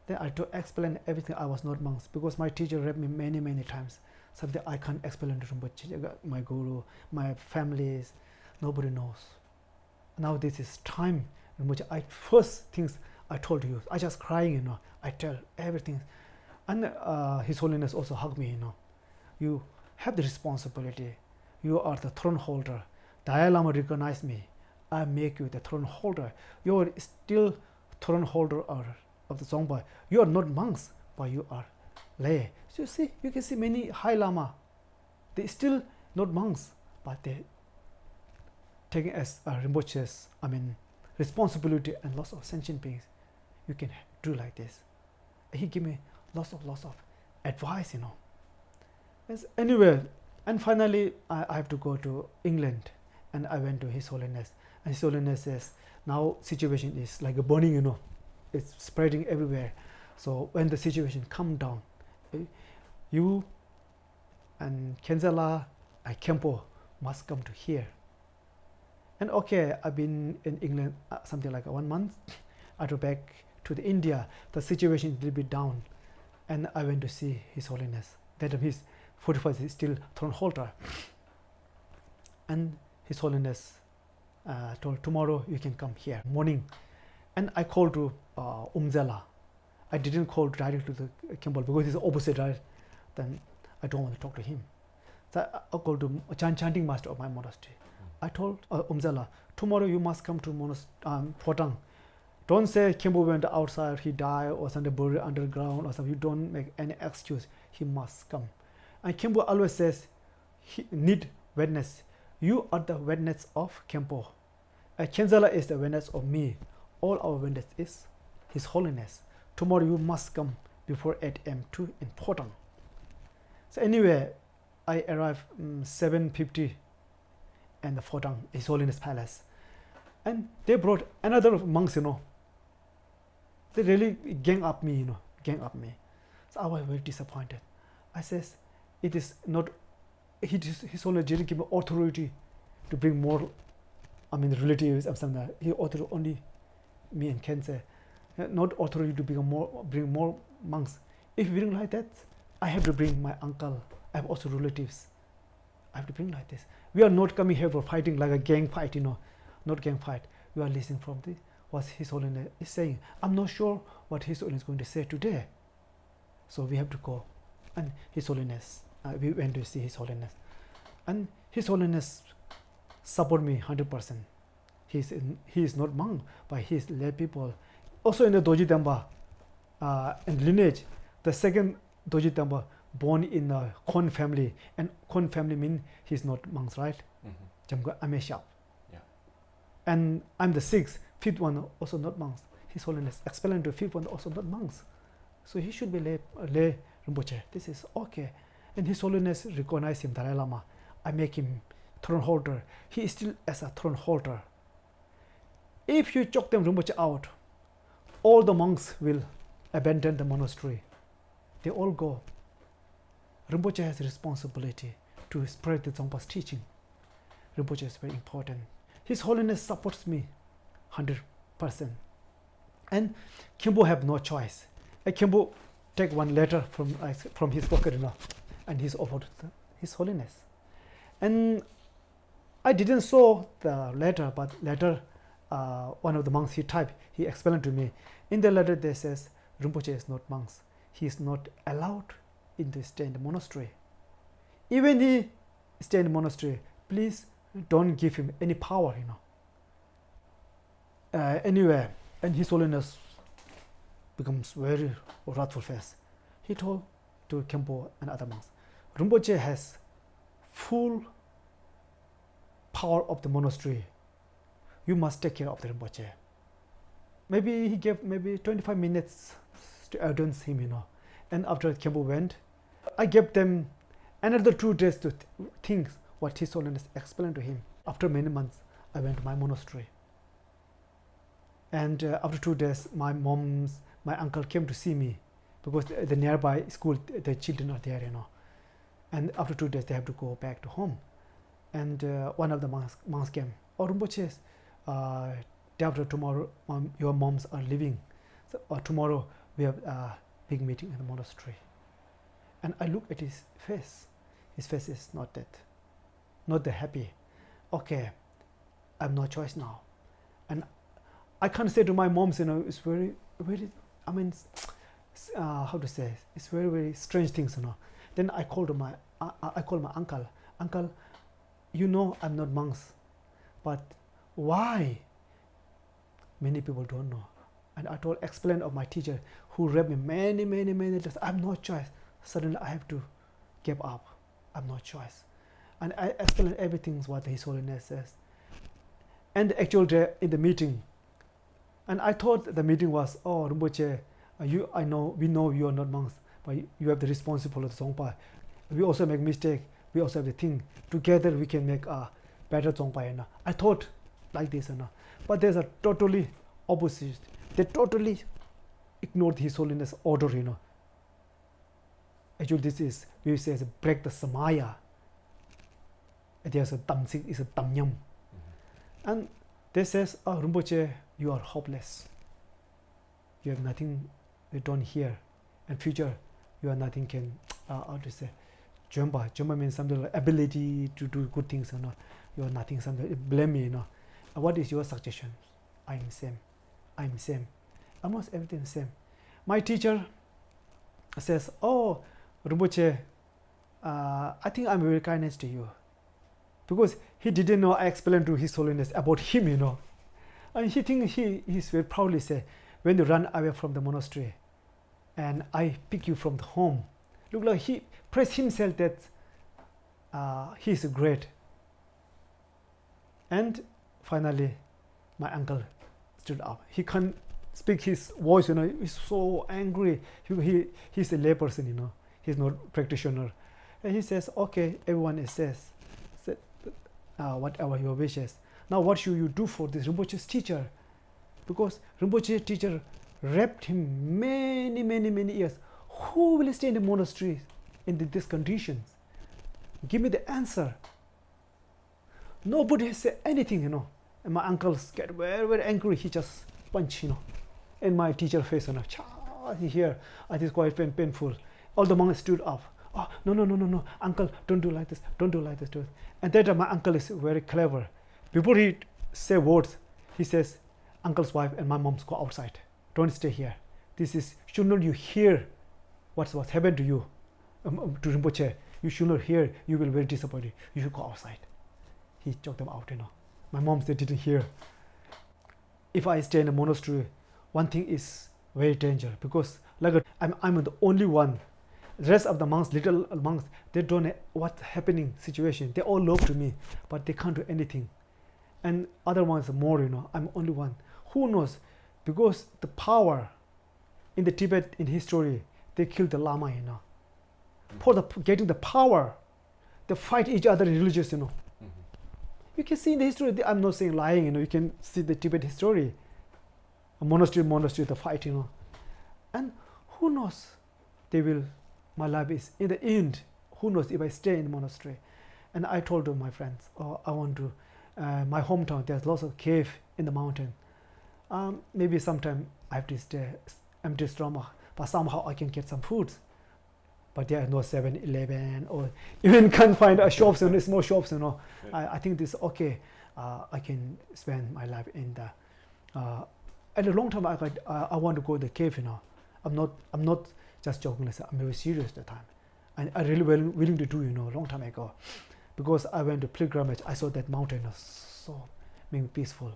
Then I to explain everything. I was not monks because my teacher read me many times. Something I can't explain to Rinpoche, my guru, my families, nobody knows. Now this is time, Rinpoche. First things I told you, I just crying, I tell everything. And His Holiness also hugged me, You have the responsibility. You are the throne holder. Dalai Lama recognized me. I make you the throne holder. You are still throne holder of the Dzongpa. You are not monks, but you are lay. So you can see many high lama. They still not monks, but they taking as Rinpoche's, responsibility and lots of sentient beings. You can do like this. He gave me lots of advice, Yes, anyway, and finally I have to go to England, and I went to His Holiness, and His Holiness says now situation is like a burning, it's spreading everywhere. So when the situation come down, you and Kenzala and Kempo must come to here. And okay, I've been in England something like 1 month. I go back to the India. The situation is a little bit down, and I went to see His Holiness. That his 45 is still throne holder, and His Holiness told tomorrow you can come here morning. And I called to Umzela. I didn't call directly to the Kimball because he's opposite, right? Then I don't want to talk to him. So I called to chanting master of my monastery. I told Umzela, tomorrow you must come to Potang. Don't say Kimbo went outside, he died, or something buried underground, or something. You don't make any excuse. He must come. And Kimbo always says, he need witness. You are the witness of Kempo. Kenzala is the witness of me. All our witness is His Holiness. Tomorrow you must come before 8 a.m. to in Potang. So anyway, I arrived 7:50 in the Potang, His Holiness Palace. And they brought another monks, They really gang up me, gang up me. So I was very disappointed. I says, it is not, His Holiness didn't give me authority to bring more, relatives and something like that. He authorized only me and Kenze, not authority to bring more monks. If you bring like that, I have to bring my uncle. I have also relatives. I have to bring like this. We are not coming here for fighting like a gang fight, not gang fight. We are listening from what His Holiness is saying. I'm not sure what His Holiness is going to say today. So we have to go. And His Holiness, we went to see His Holiness. And His Holiness support me 100%. He is not monk, but he is lay people. Also in the Dorje Dhenpa and lineage, the second Dorje Dhenpa born in a Khon family, and Khon family means he's not monks, right? Yeah. And I'm the fifth one also not monks. His Holiness explained to fifth one also not monks. So he should be lay Rinpoche. This is okay. And His Holiness recognized him, Dalai Lama. I make him throne holder. He is still as a throne holder. If you chuck them Rinpoche out, all the monks will abandon the monastery. They all go. Rinpoche has a responsibility to spread the Dzongpa's teaching. Rinpoche is very important. His Holiness supports me 100%. And Kimbo have no choice. Kimbo take one letter from his pocket, and he's offered to His Holiness. And I didn't saw the letter, but later one of the monks he typed, he explained to me. In the letter they says Rinpoche is not monks. He is not allowed to stay in the monastery. Even he stay in the monastery, please don't give him any power, Anyway, and His Holiness becomes very wrathful face. He told to Kempo and other monks, Rinpoche has full power of the monastery. You must take care of the Rinpoche. Maybe he gave 25 minutes to audience him, And after Kempo went, I gave them another 2 days to think what His Holiness explained to him. After many months, I went to my monastery. And after 2 days, my uncle came to see me because the nearby school, the children are there, And after 2 days, they have to go back to home. And one of the monks came. Oh, Rinpoche, day after tomorrow, your moms are leaving. So, tomorrow we have a big meeting in the monastery. And I look at his face. His face is not that happy. Okay, I have no choice now. And I can't say to my moms, it's very, very, how to say, it's very, very strange things, Then I called my uncle. Uncle, I'm not monks, but why? Many people don't know. And I explained of my teacher who read me many times. I have no choice. Suddenly I have to give up. I have no choice. And I explained everything what His Holiness says. And the actual day in the meeting, and I thought the meeting was, oh, Rinpoche, we know you are not monks, but you have the responsibility of Dzongpa. We also make mistake. We also have the thing. Together we can make a better Dzongpa. I thought like this, but there's a totally opposite. They totally ignored His Holiness order, Actually, this is, we say, break the samaya. There's a tamsik, is a tamyam. And they says, oh, Rinpoche, you are hopeless. You have nothing, you don't hear. In future, you are nothing can, how to say, Jumpa means something like ability to do good things, You are nothing, something, blame me, What is your suggestion? I'm same. Almost everything same. My teacher says, oh, Rinpoche, I think I'm very kindness to you. Because he didn't know I explained to His Holiness about him, And he thinks he's very proudly say, when you run away from the monastery and I pick you from the home, look like he praised himself that he's great. And finally, my uncle stood up. He can't speak his voice, he's so angry. He's a layperson, he's not practitioner. And he says, okay, everyone says, whatever your wishes. Now what should you do for this Rinpoche's teacher? Because Rinpoche's teacher raped him many years. Who will stay in the monastery in these conditions? Give me the answer. Nobody has said anything, And my uncles get very angry. He just punched, in my teacher's face, Here, it is quite painful. All the monks stood up. Oh, no, uncle, don't do like this. And that my uncle is very clever. Before he say words, he says, uncle's wife and my mom's go outside. Don't stay here. This is, should not you hear what's happened to you, to Rinpoche. You should not hear, you will be very disappointed. You should go outside. He choked them out, My mom, they didn't hear. If I stay in a monastery, one thing is very dangerous because like I'm the only one. The rest of the monks, little monks, they don't know what's happening situation. They all love to me, but they can't do anything. And other ones are more, I'm only one. Who knows? Because the power in the Tibet in history, they killed the Lama, For getting the power, they fight each other in religious, You can see in the history, I'm not saying lying, you can see the Tibet history. A monastery, the fight, And who knows? My life is in the end, who knows if I stay in the monastery. And I told my friends, I want to, my hometown, there's lots of cave in the mountain. Maybe sometime I have to stay empty stomach, but somehow I can get some food. But there are no 7-Eleven or even can't find a shops, small shops, I think this is okay. I can spend my life in the, at a long time I want to go to the cave, I'm not just joking, I'm very serious at the time. And I really willing to do, long time ago. Because I went to pilgrimage, I saw that mountain was so peaceful.